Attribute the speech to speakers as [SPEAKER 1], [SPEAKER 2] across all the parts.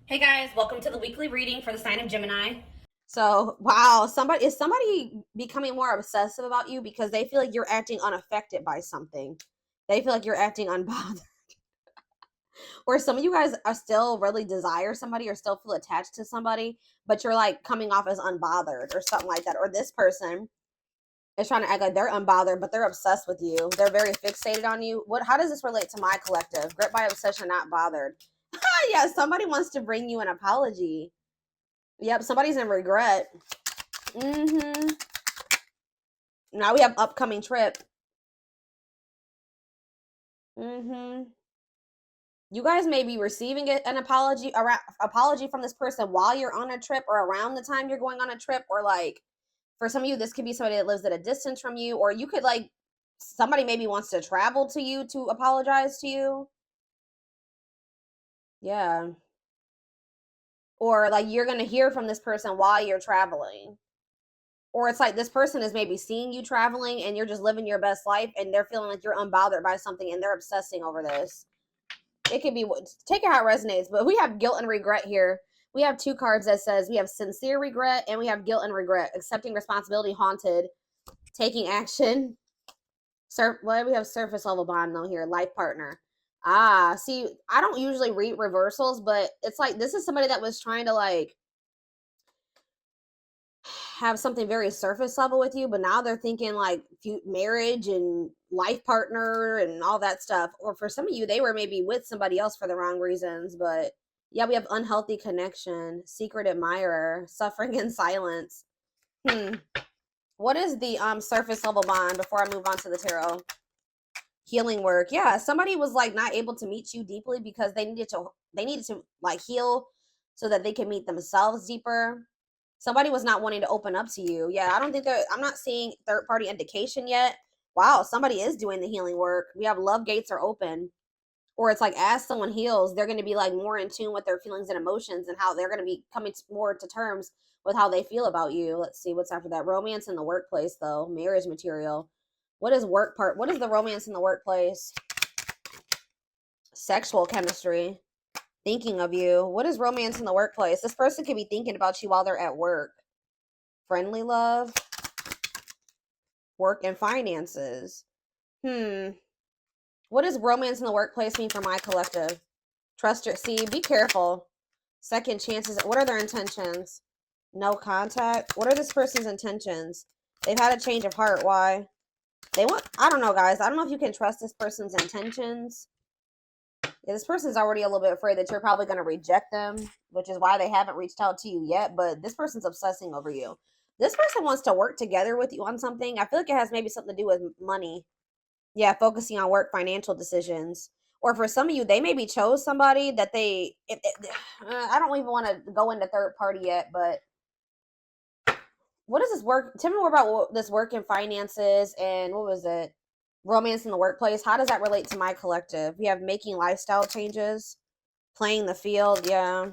[SPEAKER 1] Hey guys, welcome to the weekly reading for the sign of Gemini.
[SPEAKER 2] So, wow, somebody becoming more obsessive about you because they feel like you're acting unaffected by something. They feel like you're acting unbothered. Or some of you guys are still really desire somebody or still feel attached to somebody, but you're like coming off as unbothered or something like that. Or this person is trying to act like they're unbothered, but they're obsessed with you. They're very fixated on you. How does this relate to my collective? Gripped by obsession, not bothered. Yeah, somebody wants to bring you an apology. Yep, somebody's in regret. Mm-hmm. Now we have upcoming trip. Mm-hmm. You guys may be receiving an apology from this person while you're on a trip or around the time you're going on a trip, or like for some of you, this could be somebody that lives at a distance from you, or you could like somebody maybe wants to travel to you to apologize to you. Yeah. Or like you're gonna hear from this person while you're traveling. Or it's like this person is maybe seeing you traveling and you're just living your best life and they're feeling like you're unbothered by something and they're obsessing over this. It could be, take it how it resonates, but we have guilt and regret here. We have two cards that says we have sincere regret and we have guilt and regret, accepting responsibility, haunted, taking action. Why do we have surface level bond though here? Life partner. Ah, see, I don't usually read reversals, but it's like this is somebody that was trying to like have something very surface level with you, but now they're thinking like marriage and life partner and all that stuff. Or for some of you, they were maybe with somebody else for the wrong reasons. But yeah, we have unhealthy connection, secret admirer, suffering in silence. What is the surface level bond before I move on to the tarot? Healing work. Yeah, somebody was like not able to meet you deeply because they needed to like heal so that they can meet themselves deeper. Somebody was not wanting to open up to you. Yeah, I don't think that I'm not seeing third party indication yet. Wow, somebody is doing the healing work. We have love gates are open. Or it's like as someone heals, they're going to be like more in tune with their feelings and emotions and how they're going to be coming more to terms with how they feel about you. Let's see what's after that. Romance in the workplace though, marriage material. What is the romance in the workplace? Sexual chemistry. Thinking of you. What is romance in the workplace? This person could be thinking about you while they're at work. Friendly love, work and finances. What does romance in the workplace mean for my collective? Trust your, see, be careful. Second chances. What are their intentions? No contact. What are this person's intentions? They've had a change of heart. Why? They want, I don't know, guys. I don't know if you can trust this person's intentions. Yeah, this person's already a little bit afraid that you're probably going to reject them, which is why they haven't reached out to you yet. But this person's obsessing over you. This person wants to work together with you on something. I feel like it has maybe something to do with money. Yeah, focusing on work, financial decisions. Or for some of you, they maybe chose somebody that I don't even want to go into third party yet, but what is this work? Tell me more about this work and finances and what was it? Romance in the workplace. How does that relate to my collective? We have making lifestyle changes, playing the field. Yeah.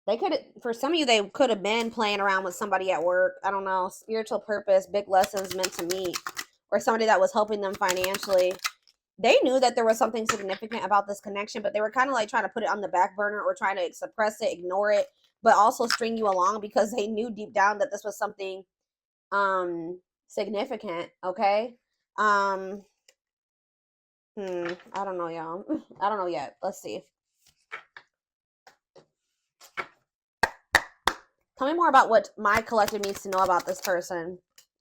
[SPEAKER 2] They could, for some of you, they could have been playing around with somebody at work. I don't know. Spiritual purpose, big lessons meant to meet, or somebody that was helping them financially. They knew that there was something significant about this connection, but they were kind of like trying to put it on the back burner or trying to suppress it, ignore it, but also string you along because they knew deep down that this was something significant. Okay. Um, I don't know, y'all. I don't know yet. Let's see. Tell me more about what my collective needs to know about this person.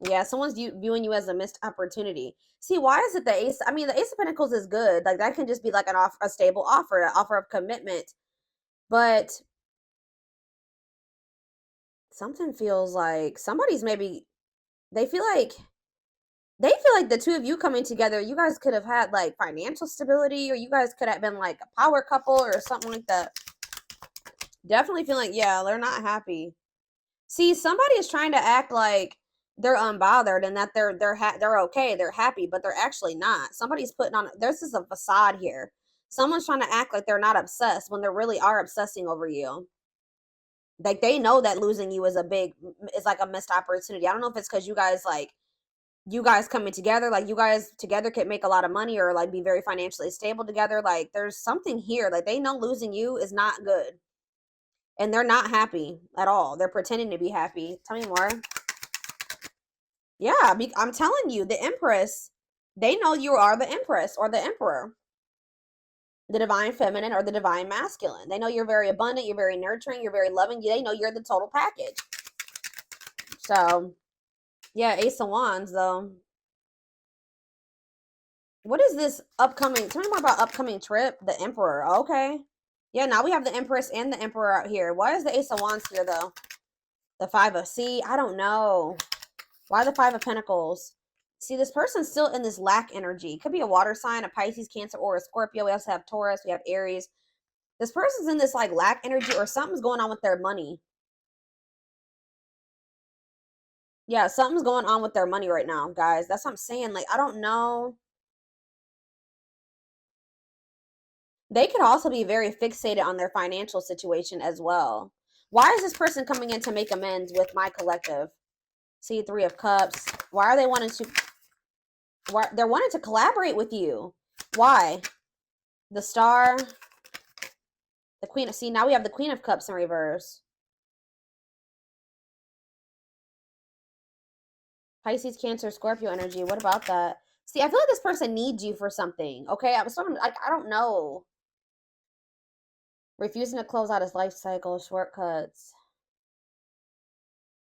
[SPEAKER 2] Yeah, someone's viewing you as a missed opportunity. See, why is it the ace? I mean, the ace of pentacles is good. Like that can just be like a stable offer, an offer of commitment. But something feels like somebody's maybe they feel like they feel like the two of you coming together, you guys could have had like financial stability, or you guys could have been like a power couple or something like that. Definitely feel like, yeah, they're not happy. See, somebody is trying to act like they're unbothered and that they're okay, they're happy, but they're actually not. Somebody's putting on this is a facade here. Someone's trying to act like they're not obsessed when they really are obsessing over you. Like they know that losing you is like a missed opportunity. I don't know if it's because you guys coming together, like you guys together can make a lot of money or like be very financially stable together. Like there's something here. Like they know losing you is not good. And they're not happy at all. They're pretending to be happy. Tell me more. Yeah, I'm telling you, the Empress, they know you are the Empress or the Emperor, the divine feminine or the divine masculine. They know you're very abundant, you're very nurturing, you're very loving. They know you're the total package. So, yeah, Ace of Wands, though. What is this upcoming? Tell me more about upcoming trip. The Emperor. Okay. Yeah, now we have the Empress and the Emperor out here. Why is the Ace of Wands here, though? The Five of... See, I don't know. Why the Five of Pentacles? See, this person's still in this lack energy. Could be a water sign, a Pisces, Cancer, or a Scorpio. We also have Taurus. We have Aries. This person's in this, like, lack energy, or something's going on with their money. Yeah, something's going on with their money right now, guys. That's what I'm saying. Like, I don't know. They could also be very fixated on their financial situation as well. Why is this person coming in to make amends with my collective? See, Three of Cups. Why are they wanting to... Why they're wanting to collaborate with you? Why? The Star. The Queen of... See, now we have the Queen of Cups in reverse. Pisces, Cancer, Scorpio energy. What about that? See, I feel like this person needs you for something. Okay, I'm starting, like, I don't know. Refusing to close out his life cycle, shortcuts.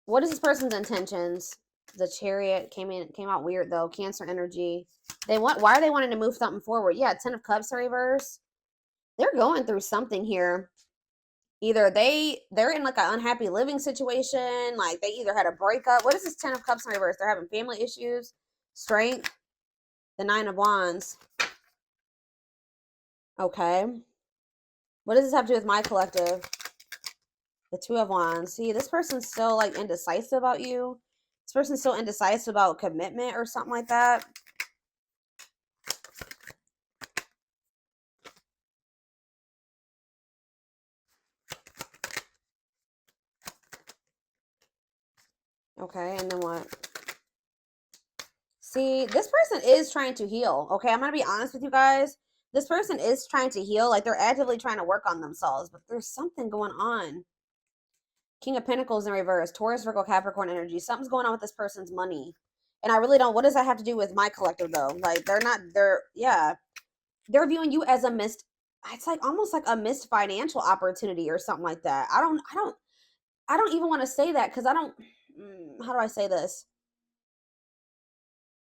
[SPEAKER 2] What is this person's intentions? The Chariot came out weird though. Cancer energy. Why are they wanting to move something forward? Yeah, Ten of Cups in reverse. They're going through something here. Either they're in like an unhappy living situation, like they either had a breakup. What is this Ten of Cups in reverse? They're having family issues. Strength. The Nine of Wands. Okay. What does this have to do with my collective? The Two of Wands. See, this person's still like indecisive about you. This person's still indecisive about commitment or something like that. Okay, and then what? See, this person is trying to heal. Okay, I'm going to be honest with you guys. This person is trying to heal. Like, they're actively trying to work on themselves. But there's something going on. King of Pentacles in reverse. Taurus, Virgo, Capricorn energy. Something's going on with this person's money. And I really don't... What does that have to do with my collective, though? Like, yeah. They're viewing you as a missed... It's like almost like a missed financial opportunity or something like that. I don't even want to say that because I don't... How do I say this?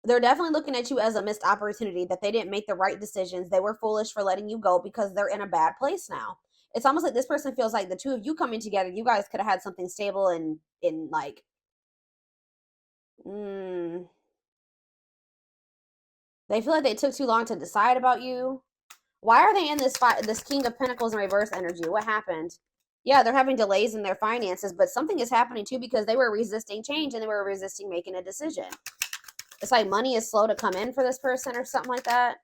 [SPEAKER 2] They're definitely looking at you as a missed opportunity, that they didn't make the right decisions. They were foolish for letting you go because they're in a bad place now. It's almost like this person feels like the two of you coming together, you guys could have had something stable and in like, they feel like they took too long to decide about you. Why are they in this King of Pentacles in reverse energy? What happened? Yeah, they're having delays in their finances, but something is happening too because they were resisting change and they were resisting making a decision. It's like money is slow to come in for this person or something like that.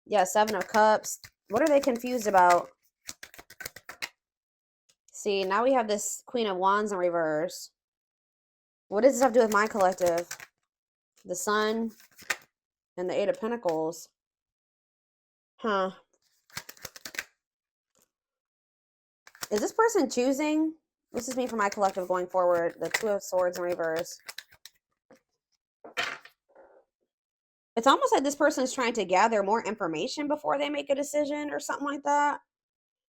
[SPEAKER 2] Yeah, Seven of Cups. What are they confused about? See, now we have this Queen of Wands in reverse. What does this have to do with my collective? The Sun and the Eight of Pentacles. Huh. Is this person choosing? This is me for my collective going forward. The Two of Swords in reverse. It's almost like this person is trying to gather more information before they make a decision or something like that.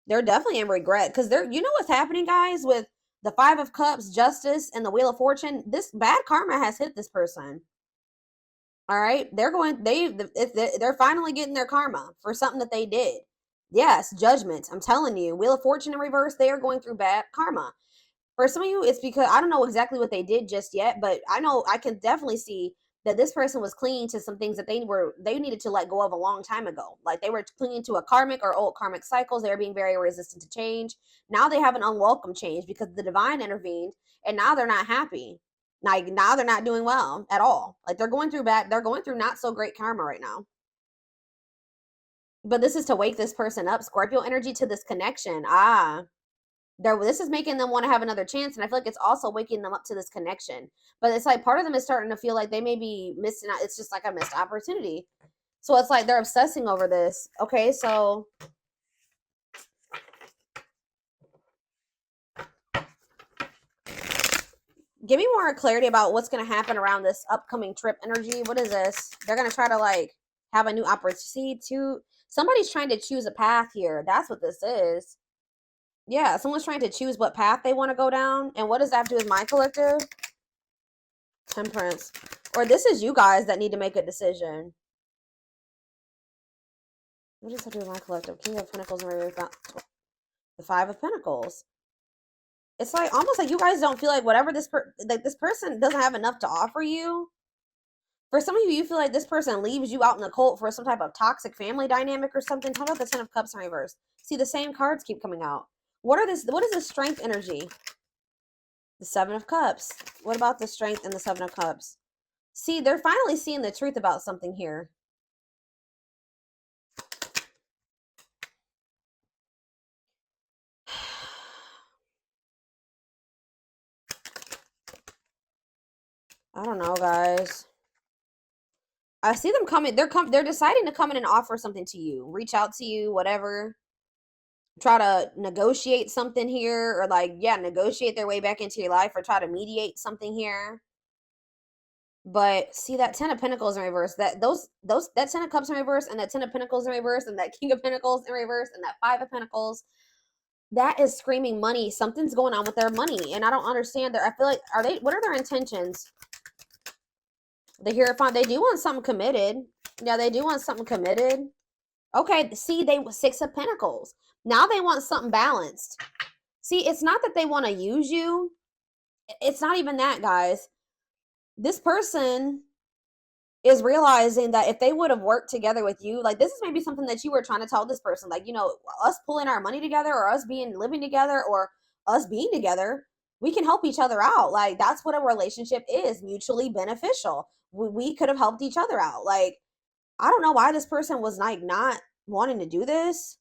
[SPEAKER 2] They're definitely in regret because you know what's happening, guys, with the Five of Cups, Justice, and the Wheel of Fortune. This bad karma has hit this person. All right, they're finally getting their karma for something that they did. Yes, judgment. I'm telling you, Wheel of Fortune in reverse. They are going through bad karma. For some of you, it's because I don't know exactly what they did just yet, but I know I can definitely see that this person was clinging to some things that they needed to let go of a long time ago. Like they were clinging to a karmic or old karmic cycles. They were being very resistant to change. Now they have an unwelcome change because the divine intervened, and now they're not happy. Like now they're not doing well at all. Like they're going through not so great karma right now. But this is to wake this person up. Scorpio energy to this connection. This is making them want to have another chance, and I feel like it's also waking them up to this connection. But it's like part of them is starting to feel like they may be missing out. It's just like a missed opportunity. So it's like they're obsessing over this. Okay, so Give me more clarity about what's going to happen around this upcoming trip energy. What is this? They're going to try to like have a new opportunity to, somebody's trying to choose a path here. That's what this is. Yeah, someone's trying to choose what path they want to go down. And what does that have to do with my collective? Temperance. Or this is you guys that need to make a decision. What does that do with my collective? King of Pentacles and the Five of Pentacles. It's like almost like you guys don't feel like whatever this person doesn't have enough to offer you. For some of you, you feel like this person leaves you out in the cold for some type of toxic family dynamic or something. Talk about the Ten of Cups in reverse. See, the same cards keep coming out. What is this strength energy? The Seven of Cups. What about the strength and the Seven of Cups? See, they're finally seeing the truth about something here. I don't know, guys. I see them coming. They're deciding to come in and offer something to you. Reach out to you, whatever. Try to negotiate something here, or like, yeah, negotiate their way back into your life, or try to mediate something here. But see that Ten of Pentacles in reverse, that Ten of Cups in reverse, and that Ten of Pentacles in reverse, and that King of Pentacles in reverse, and that Five of Pentacles, that is screaming money. Something's going on with their money, and I don't understand. I feel like, what are their intentions? The Hierophant, they do want something committed. Yeah, they do want something committed. Okay, see, Six of Pentacles. Now they want something balanced. See, it's not that they want to use you. It's not even that, guys. This person is realizing that if they would have worked together with you, like this is maybe something that you were trying to tell this person, like, you know, us pulling our money together, or us living together, or us being together, we can help each other out. Like that's what a relationship is, mutually beneficial. We could have helped each other out. Like, I don't know why this person was like not wanting to do this.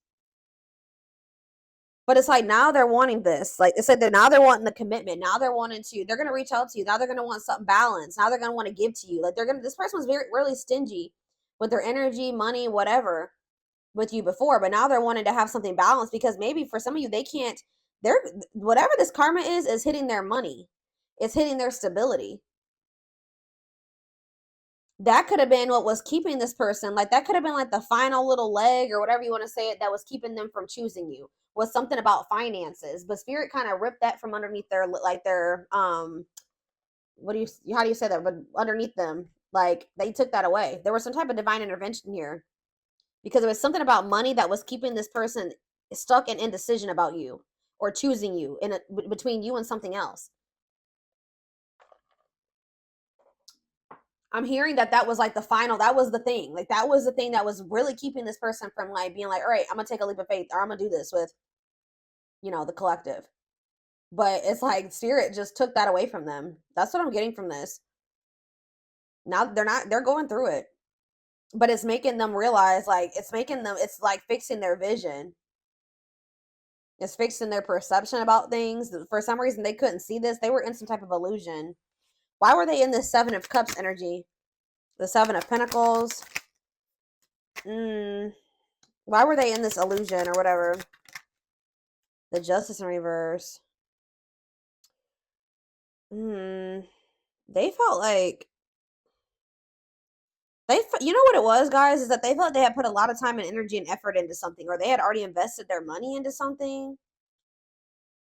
[SPEAKER 2] But it's like now they're wanting this. Like it's like now they're wanting the commitment. Now they're they're gonna reach out to you. Now they're gonna want something balanced. Now they're gonna want to give to you. Like this person was really stingy with their energy, money, whatever with you before. But now they're wanting to have something balanced, because maybe for some of you, whatever this karma is hitting their money. It's hitting their stability. That could have been what was keeping this person, like that could have been like the final little leg, or whatever you want to say it, that was keeping them from choosing you, was something about finances. But spirit kind of ripped that from underneath their, like their how do you say that, but underneath them, like they took that away. There was some type of divine intervention here, because it was something about money that was keeping this person stuck in indecision about you, or choosing you between you and something else. I'm hearing that was like the final, that was the thing. Like that was the thing that was really keeping this person from like being like, all right, I'm going to take a leap of faith, or I'm going to do this with, you know, the collective. But it's like spirit just took that away from them. That's what I'm getting from this. Now they're going through it. But it's making them realize, like, it's like fixing their vision. It's fixing their perception about things. For some reason, they couldn't see this. They were in some type of illusion. Why were they in this Seven of Cups energy? The Seven of Pentacles. Why were they in this illusion or whatever? The Justice in reverse. They felt like you know what it was, guys, is that they felt they had put a lot of time and energy and effort into something, or they had already invested their money into something,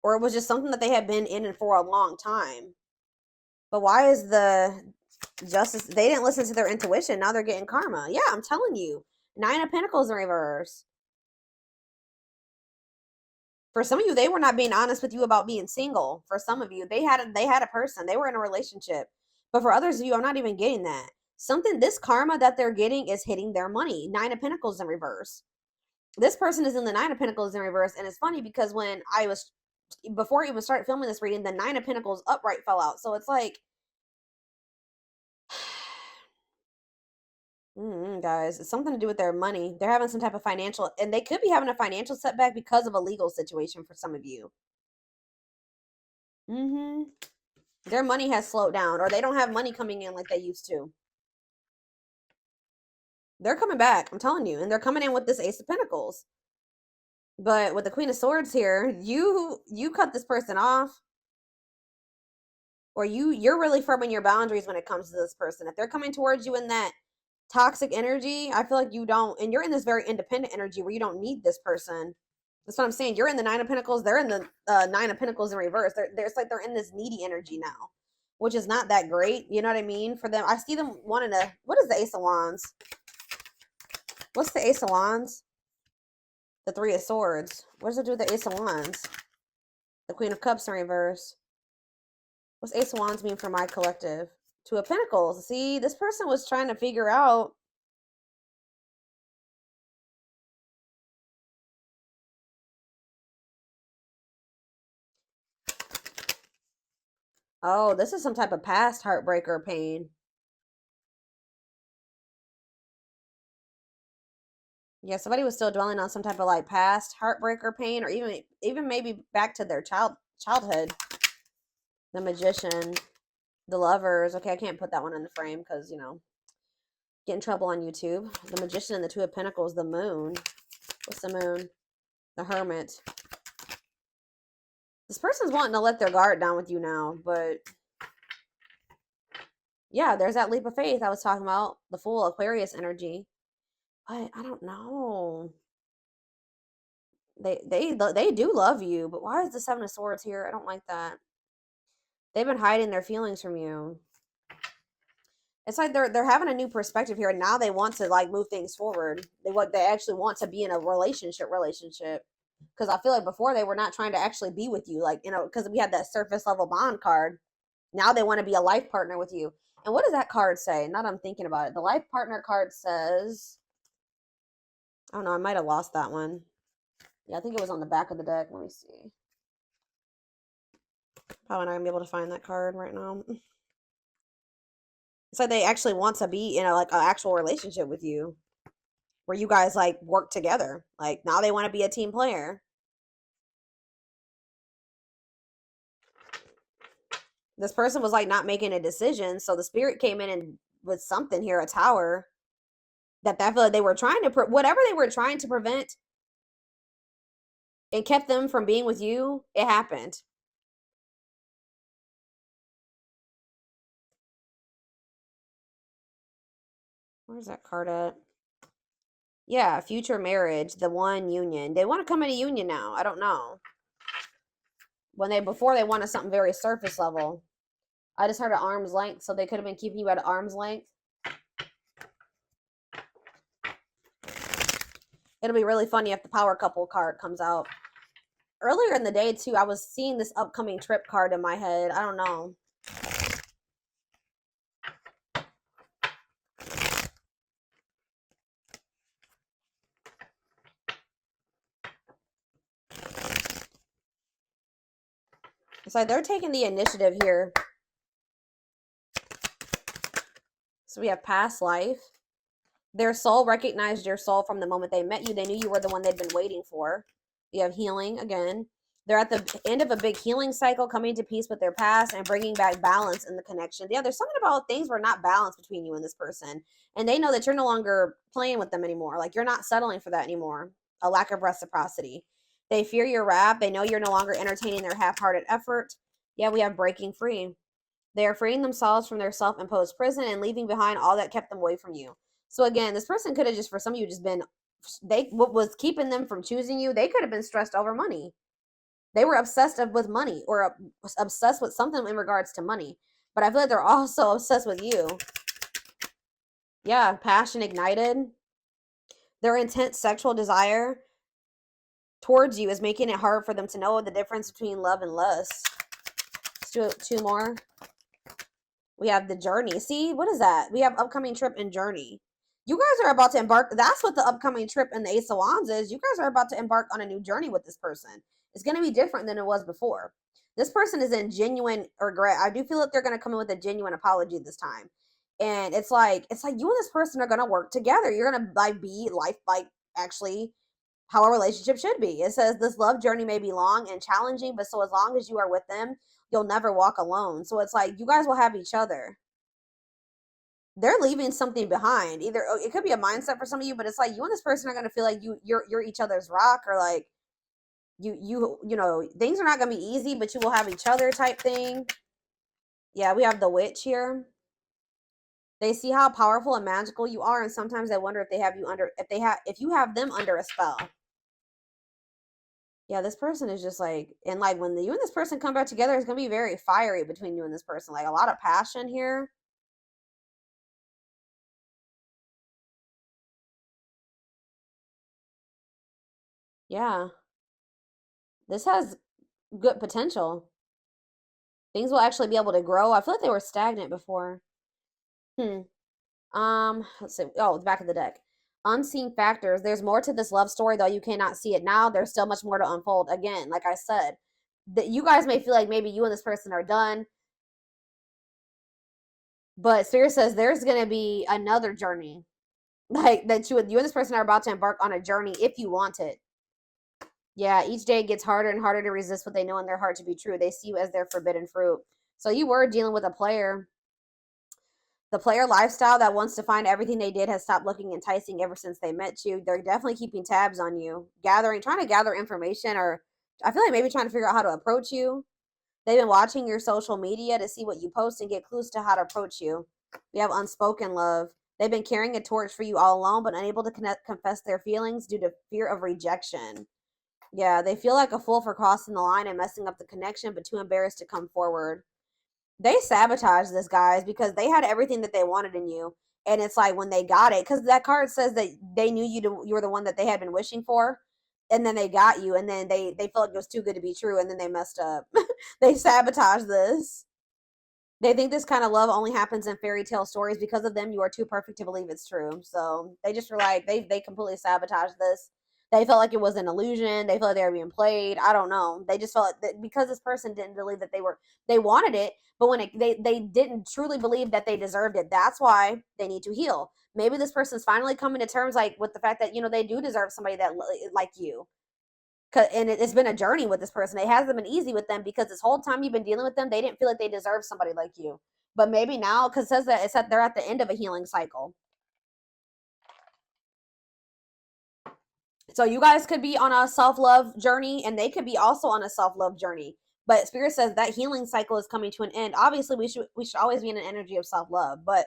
[SPEAKER 2] or it was just something that they had been in for a long time. But why is the Justice? They didn't listen to their intuition. Now they're getting karma. Yeah, I'm telling you. Nine of Pentacles in reverse. For some of you, they were not being honest with you about being single. For some of you, they had a person. They were in a relationship. But for others of you, I'm not even getting that. This karma that they're getting is hitting their money. Nine of Pentacles in reverse. This person is in the Nine of Pentacles in reverse. And it's funny because before I even started filming this reading, the Nine of Pentacles upright fell out. So it's like, guys, it's something to do with their money. They're having some type of financial, and they could be having a financial setback because of a legal situation for some of you. Their money has slowed down, or they don't have money coming in like they used to. They're coming back, I'm telling you, and they're coming in with this Ace of Pentacles. But with the Queen of Swords here, you cut this person off. or you're really firm in your boundaries when it comes to this person. If they're coming towards you in that toxic energy, I feel like you don't, and you're in this very independent energy where you don't need this person. That's what I'm saying. You're in the Nine of Pentacles. They're in the Nine of Pentacles in reverse. It's like they're in this needy energy now, which is not that great. You know what I mean? For them, I see them wanting to. What is the Ace of Wands? What's the Ace of Wands? The Three of Swords. What does it do with the Ace of Wands? The Queen of Cups in reverse. What's Ace of Wands mean for my collective? Two of Pentacles. See, this person was trying to figure out. Oh, this is some type of past heartbreak or pain. Yeah, somebody was still dwelling on some type of like past heartbreak or pain, or even maybe back to their childhood. The Magician, the Lovers. Okay, I can't put that one in the frame because, you know, get in trouble on YouTube. The Magician and the Two of Pentacles, the Moon. What's the Moon? The Hermit. This person's wanting to let their guard down with you now, but yeah, there's that leap of faith I was talking about, the full Aquarius energy. But I don't know. They do love you, but why is the Seven of Swords here? I don't like that. They've been hiding their feelings from you. It's like they're having a new perspective here, and now they want to like move things forward. They actually want to be in a relationship. Because I feel like before they were not trying to actually be with you, like, you know, because we had that surface level bond card. Now they want to be a life partner with you. And what does that card say? Now that I'm thinking about it, the life partner card says, oh no, I might have lost that one. Yeah, I think it was on the back of the deck. Let me see. Probably not gonna be able to find that card right now. It's like they actually want to be in a like an actual relationship with you, where you guys like work together. Like now they want to be a team player. This person was like not making a decision, so the spirit came in and with something here, a Tower, that I feel like they were trying to whatever they were trying to prevent, it kept them from being with you. It happened. Where's that card at? Yeah, future marriage, the one union. They want to come in a union now. I don't know. Before they wanted something very surface level. I just heard at arm's length, so they could have been keeping you at arm's length. It'll be really funny if the power couple card comes out. Earlier in the day, too, I was seeing this upcoming trip card in my head. I don't know. It's like they're taking the initiative here. So we have past life. Their soul recognized your soul from the moment they met you. They knew you were the one they'd been waiting for. You have healing again. They're at the end of a big healing cycle, coming to peace with their past and bringing back balance in the connection. Yeah, there's something about things were not balanced between you and this person. And they know that you're no longer playing with them anymore. Like, you're not settling for that anymore. A lack of reciprocity. They fear your wrath. They know you're no longer entertaining their half-hearted effort. Yeah, we have breaking free. They are freeing themselves from their self-imposed prison and leaving behind all that kept them away from you. So again, this person could have just, for some of you, just been, what was keeping them from choosing you, they could have been stressed over money. They were obsessed with money, or obsessed with something in regards to money. But I feel like they're also obsessed with you. Yeah, passion ignited. Their intense sexual desire towards you is making it hard for them to know the difference between love and lust. Let's do two more. We have the journey. See, what is that? We have upcoming trip and journey. You guys are about to embark. That's what the upcoming trip and the Ace of Wands is. You guys are about to embark on a new journey with this person. It's going to be different than it was before. This person is in genuine regret. I do feel that they're going to come in with a genuine apology this time. And it's like you and this person are going to work together. You're going to like be actually how a relationship should be. It says this love journey may be long and challenging, but so as long as you are with them, you'll never walk alone. So it's like you guys will have each other. They're leaving something behind. Either it could be a mindset for some of you, but it's like you and this person are going to feel like you're each other's rock, or like you know, things are not going to be easy, but you will have each other type thing. Yeah, we have the witch here. They see how powerful and magical you are, and sometimes they wonder if they have you under, if you have them under a spell. Yeah, this person is just like, and like when you and this person come back together, it's gonna be very fiery between you and this person. Like a lot of passion here. Yeah, this has good potential. Things will actually be able to grow. I feel like they were stagnant before. Hmm. Let's see. Oh, the back of the deck. Unseen factors. There's more to this love story, though you cannot see it now. There's still much more to unfold. Again, like I said, that you guys may feel like maybe you and this person are done, but Spirit says there's gonna be another journey, like that you and this person are about to embark on a journey if you want it. Yeah, each day it gets harder and harder to resist what they know in their heart to be true. They see you as their forbidden fruit. So you were dealing with a player. The player lifestyle that wants to find everything they did has stopped looking enticing ever since they met you. They're definitely keeping tabs on you, trying to gather information, or I feel like maybe trying to figure out how to approach you. They've been watching your social media to see what you post and get clues to how to approach you. We have unspoken love. They've been carrying a torch for you all along, but unable to confess their feelings due to fear of rejection. Yeah, they feel like a fool for crossing the line and messing up the connection, but too embarrassed to come forward. They sabotaged this, guys, because they had everything that they wanted in you. And it's like when they got it, because that card says that they knew you were the one that they had been wishing for. And then they got you, and then they felt like it was too good to be true, and then they messed up. They sabotaged this. They think this kind of love only happens in fairy tale stories. Because of them, you are too perfect to believe it's true. So they just were like, they completely sabotaged this. They felt like it was an illusion. They felt like they were being played. I don't know. They just felt that because this person didn't believe that they wanted it, but when they didn't truly believe that they deserved it. That's why they need to heal. Maybe this person's finally coming to terms like with the fact that they do deserve somebody that like you. And it's been a journey with this person. It hasn't been easy with them because this whole time you've been dealing with them, they didn't feel like they deserve somebody like you. But maybe now, because it says that they're at the end of a healing cycle. So you guys could be on a self-love journey, and they could be also on a self-love journey. But Spirit says that healing cycle is coming to an end. Obviously, we should always be in an energy of self-love, but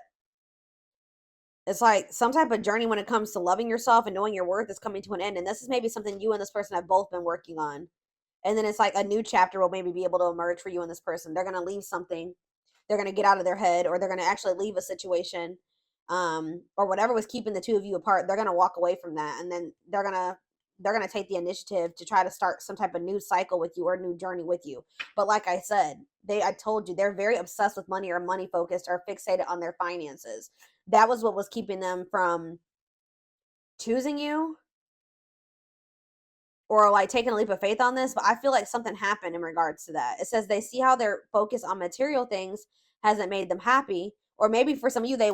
[SPEAKER 2] it's like some type of journey when it comes to loving yourself and knowing your worth is coming to an end. And this is maybe something you and this person have both been working on. And then it's like a new chapter will maybe be able to emerge for you and this person. They're going to leave something. They're going to get out of their head, or they're going to actually leave a situation, or whatever was keeping the two of you apart. They're going to walk away from that. And then they're going to take the initiative to try to start some type of new cycle with you or new journey with you. But like I said, I told you, they're very obsessed with money or money focused or fixated on their finances. That was what was keeping them from choosing you or like taking a leap of faith on this. But I feel like something happened in regards to that. It says they see how their focus on material things hasn't made them happy, or maybe for some of you they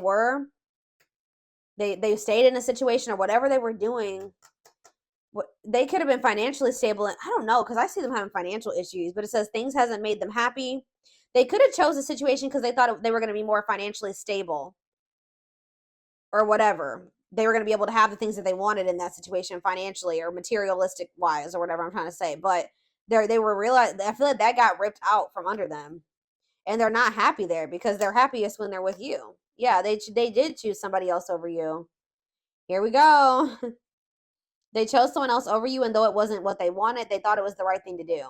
[SPEAKER 2] stayed in a situation or whatever they were doing. They could have been financially stable. I don't know, because I see them having financial issues, but it says things hasn't made them happy. They could have chose a situation because they thought they were going to be more financially stable or whatever. They were going to be able to have the things that they wanted in that situation financially or materialistic wise or whatever I'm trying to say. But they were realized. I feel like that got ripped out from under them, and they're not happy there because they're happiest when they're with you. Yeah, they did choose somebody else over you. Here we go. They chose someone else over you, and though it wasn't what they wanted, they thought it was the right thing to do.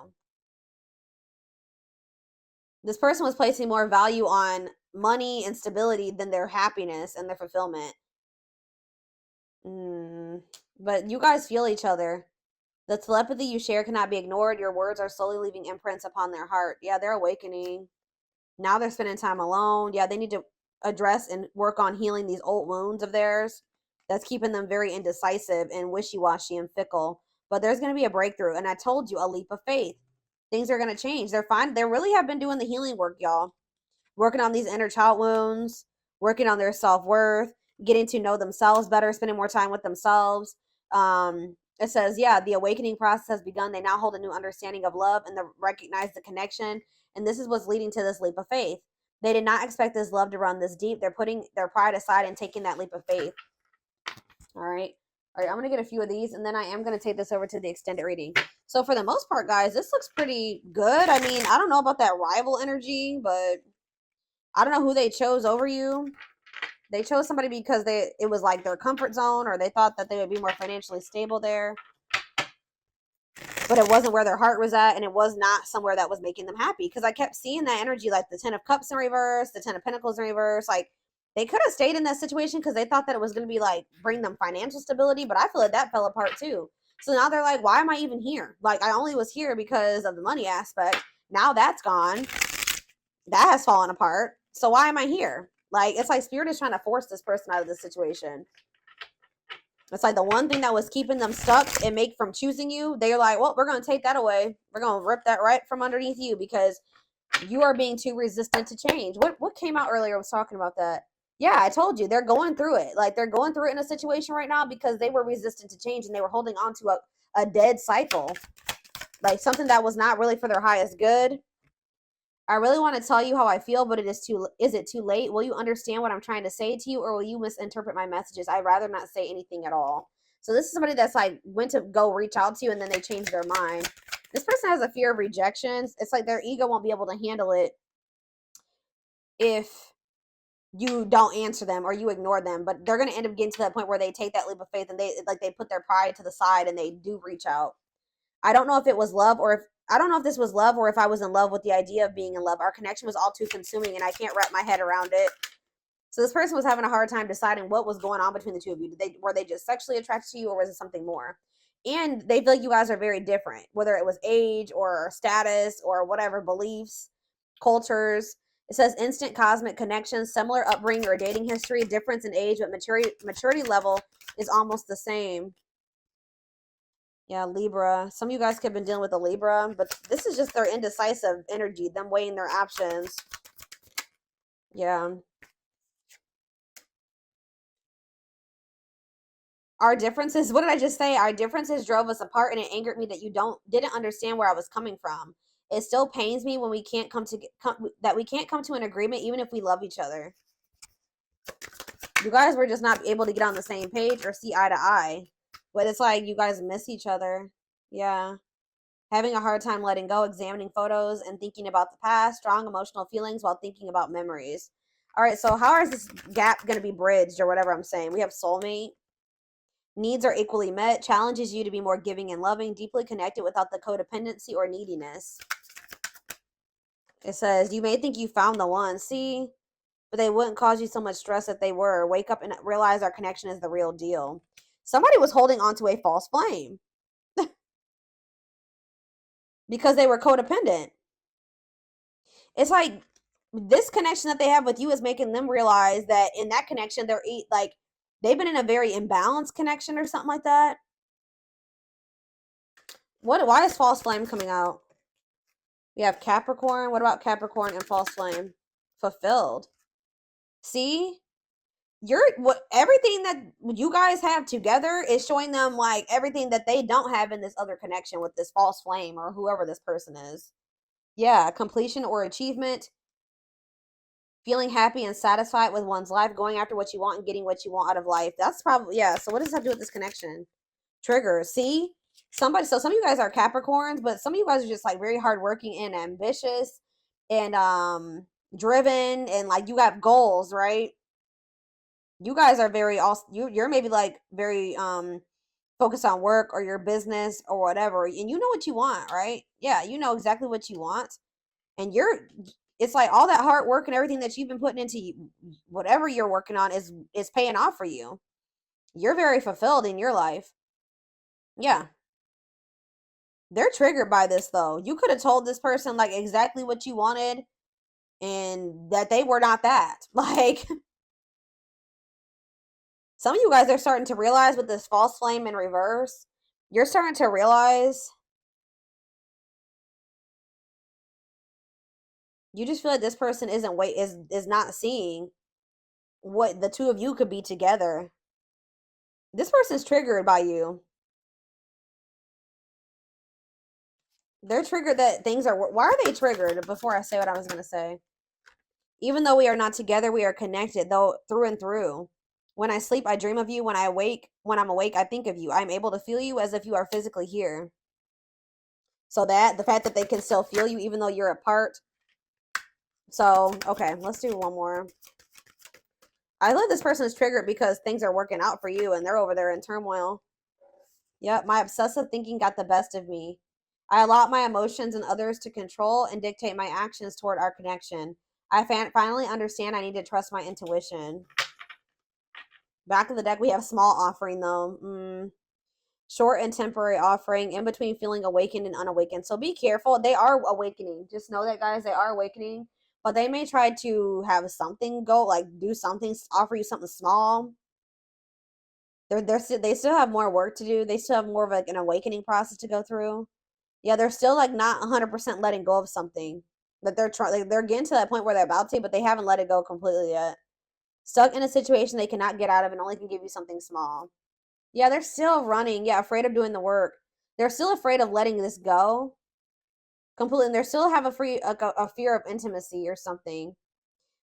[SPEAKER 2] This person was placing more value on money and stability than their happiness and their fulfillment. But you guys feel each other. The telepathy you share cannot be ignored. Your words are slowly leaving imprints upon their heart. Yeah, they're awakening. Now they're spending time alone. Yeah, they need to address and work on healing these old wounds of theirs that's keeping them very indecisive and wishy-washy and fickle. But there's going to be a breakthrough. And I told you, a leap of faith. Things are going to change. They're fine. They really have been doing the healing work, y'all. Working on these inner child wounds, working on their self-worth, getting to know themselves better, spending more time with themselves. It says, yeah, the awakening process has begun. They now hold a new understanding of love and recognize the connection. And this is what's leading to this leap of faith. They did not expect this love to run this deep. They're putting their pride aside and taking that leap of faith. All right. All right, I'm going to get a few of these, and then I am going to take this over to the extended reading. So for the most part, guys, this looks pretty good. I mean, I don't know about that rival energy, but I don't know who they chose over you. They chose somebody because it was like their comfort zone, or they thought that they would be more financially stable there. But it wasn't where their heart was at, and it was not somewhere that was making them happy. Because I kept seeing that energy, like the 10 of Cups in reverse, the 10 of Pentacles in reverse. Like, they could have stayed in that situation because they thought that it was going to be like bring them financial stability, but I feel like that fell apart too. So now they're like, why am I even here? Like, I only was here because of the money aspect. Now that's gone. That has fallen apart. So why am I here? Like, it's like Spirit is trying to force this person out of this situation. It's like the one thing that was keeping them stuck and make from choosing you, they're like, well, we're going to take that away. We're going to rip that right from underneath you because you are being too resistant to change. What came out earlier was talking about that. Yeah, I told you, they're going through it. Like, they're going through it in a situation right now because they were resistant to change and they were holding on to a dead cycle. Like, something that was not really for their highest good. I really want to tell you how I feel, but is it too late? Will you understand what I'm trying to say to you, or will you misinterpret my messages? I'd rather not say anything at all. So this is somebody that's like went to go reach out to you and then they changed their mind. This person has a fear of rejections. It's like their ego won't be able to handle it if you don't answer them or you ignore them, but they're going to end up getting to that point where they take that leap of faith and they put their pride to the side and they do reach out. I don't know if it was love I don't know if this was love or if I was in love with the idea of being in love. Our connection was all too consuming and I can't wrap my head around it. So this person was having a hard time deciding what was going on between the two of you. Were they just sexually attracted to you, or was it something more? And they feel like you guys are very different, whether it was age or status or whatever, beliefs, cultures. It says instant cosmic connections, similar upbringing or dating history, difference in age, but maturity level is almost the same. Yeah, Libra. Some of you guys could have been dealing with a Libra, but this is just their indecisive energy, them weighing their options. Yeah. Our differences, what did I just say? Our differences drove us apart, and it angered me that you didn't understand where I was coming from. It still pains me when we can't come to an agreement, even if we love each other. You guys were just not able to get on the same page or see eye to eye. But it's like you guys miss each other. Yeah. Having a hard time letting go, examining photos and thinking about the past, strong emotional feelings while thinking about memories. All right, so how is this gap going to be bridged or whatever I'm saying? We have soulmate. Needs are equally met. Challenges you to be more giving and loving, deeply connected without the codependency or neediness. It says, you may think you found the one. See? But they wouldn't cause you so much stress if they were. Wake up and realize our connection is the real deal. Somebody was holding on to a false flame because they were codependent. It's like this connection that they have with you is making them realize that in that connection, they've been in a very imbalanced connection or something like that. Why is false flame coming out? We have Capricorn. What about Capricorn and false flame? Fulfilled. See? Everything that you guys have together is showing them like everything that they don't have in this other connection with this false flame or whoever this person is. Yeah, completion or achievement, feeling happy and satisfied with one's life, going after what you want and getting what you want out of life. That's probably, yeah. So what does that have to do with this connection? Triggers. See? So some of you guys are Capricorns, but some of you guys are just like very hardworking and ambitious and driven, and like you have goals, right? You guys are very you're maybe like very focused on work or your business or whatever, and you know what you want, right? Yeah, you know exactly what you want, and it's like all that hard work and everything that you've been putting into whatever you're working on is paying off for you. You're very fulfilled in your life. Yeah. They're triggered by this though. You could have told this person like exactly what you wanted and that they were not that. Like, some of you guys are starting to realize with this false flame in reverse, you're starting to realize you just feel like this person is not seeing what the two of you could be together. This person's triggered by you. They're triggered that things are, why are they triggered? Before I say what I was going to say. Even though we are not together, we are connected, though, through and through. When I sleep, I dream of you. When I'm awake, I think of you. I'm able to feel you as if you are physically here. So that the fact that they can still feel you even though you're apart. So, okay, let's do one more. I let this person is triggered because things are working out for you and they're over there in turmoil. Yep, my obsessive thinking got the best of me. I allowed my emotions and others to control and dictate my actions toward our connection. I finally understand I need to trust my intuition. Back of the deck, we have small offering, though. Short and temporary offering, in between feeling awakened and unawakened. So be careful. They are awakening. Just know that, guys, they are awakening. But they may try to have something go, like do something, offer you something small. They still have more work to do. They still have more of like an awakening process to go through. Yeah, they're still like not 100% letting go of something. But they're trying. Like, they're getting to that point where they're about to, but they haven't let it go completely yet. Stuck in a situation they cannot get out of and only can give you something small. Yeah, they're still running. Yeah, afraid of doing the work. They're still afraid of letting this go completely. And they still have a fear of intimacy or something.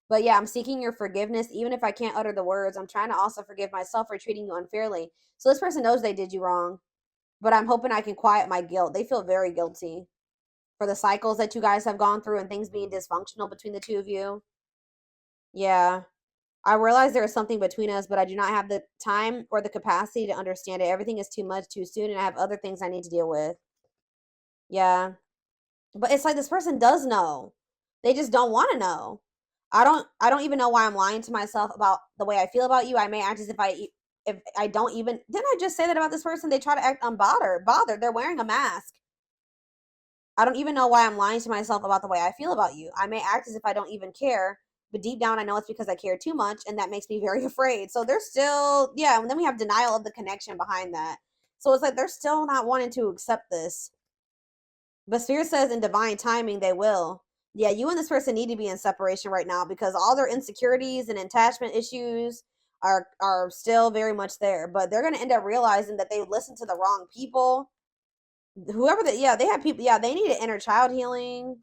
[SPEAKER 2] But yeah, I'm seeking your forgiveness. Even if I can't utter the words, I'm trying to also forgive myself for treating you unfairly. So this person knows they did you wrong. But I'm hoping I can quiet my guilt. They feel very guilty for the cycles that you guys have gone through and things being dysfunctional between the two of you. Yeah. I realize there is something between us, but I do not have the time or the capacity to understand it. Everything is too much too soon, and I have other things I need to deal with. Yeah. But it's like this person does know. They just don't want to know. I don't even know why I'm lying to myself about the way I feel about you. I may act as if I don't even didn't I just say that about this person? They try to act bothered. They're wearing a mask. I don't even know why I'm lying to myself about the way I feel about you. I may act as if I don't even care, but deep down I know it's because I care too much, and that makes me very afraid. So they're still, yeah, and then we have denial of the connection behind that. So it's like they're still not wanting to accept this. But Spirit says in divine timing they will. Yeah, you and this person need to be in separation right now because all their insecurities and attachment issues are still very much there. But they're gonna end up realizing that they listened to the wrong people. Whoever that, yeah, they have people, yeah, they need an inner child healing.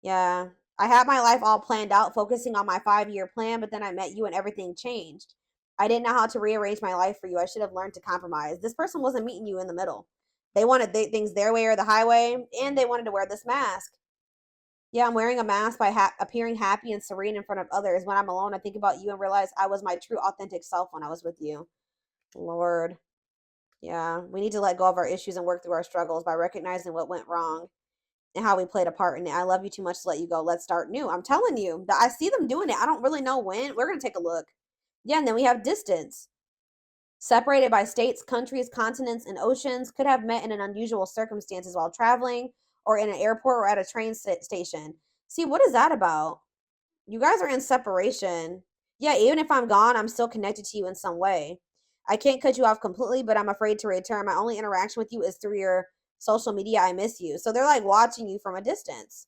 [SPEAKER 2] Yeah. I had my life all planned out, focusing on my 5-year plan, but then I met you and everything changed. I didn't know how to rearrange my life for you. I should have learned to compromise. This person wasn't meeting you in the middle. They wanted things their way or the highway, and they wanted to wear this mask. Yeah, I'm wearing a mask by appearing happy and serene in front of others. When I'm alone, I think about you and realize I was my true, authentic self when I was with you. Lord. Yeah, we need to let go of our issues and work through our struggles by recognizing what went wrong and how we played a part in it. I love you too much to let you go. Let's start new. I'm telling you, I see them doing it. I don't really know when. We're going to take a look. Yeah, and then we have distance. Separated by states, countries, continents, and oceans, could have met in an unusual circumstances while traveling or in an airport or at a train station. See, what is that about? You guys are in separation. Yeah, even if I'm gone, I'm still connected to you in some way. I can't cut you off completely, but I'm afraid to return. My only interaction with you is through your social media. I miss you. So they're like watching you from a distance.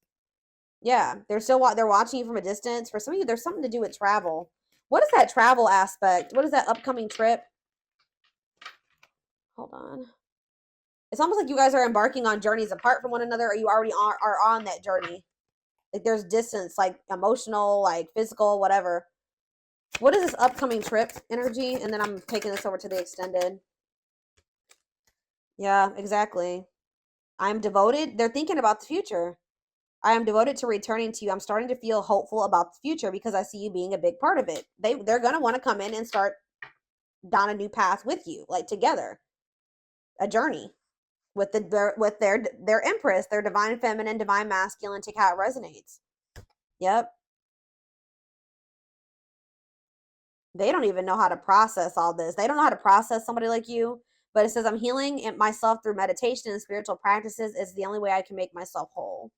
[SPEAKER 2] Yeah, they're watching you from a distance. For some of you, there's something to do with travel. What is that travel aspect? What is that upcoming trip? Hold on. It's almost like you guys are embarking on journeys apart from one another, or you already are on that journey. Like there's distance, like emotional, like physical, whatever. What is this upcoming trip energy? And then I'm taking this over to the extended. Yeah, exactly. I'm devoted. They're thinking about the future. I am devoted to returning to you. I'm starting to feel hopeful about the future because I see you being a big part of it. They're gonna want to come in and start down a new path with you, like together, a journey with their empress, their divine feminine, divine masculine. Take how it resonates. Yep. They don't even know how to process all this. They don't know how to process somebody like you. But it says, I'm healing myself through meditation and spiritual practices. It's the only way I can make myself whole.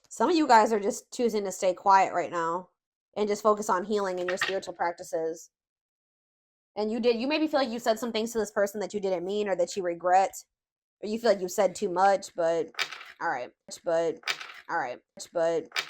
[SPEAKER 2] Some of you guys are just choosing to stay quiet right now and just focus on healing and your spiritual practices. And you maybe feel like you said some things to this person that you didn't mean or that you regret, or you feel like you said too much, but all right. But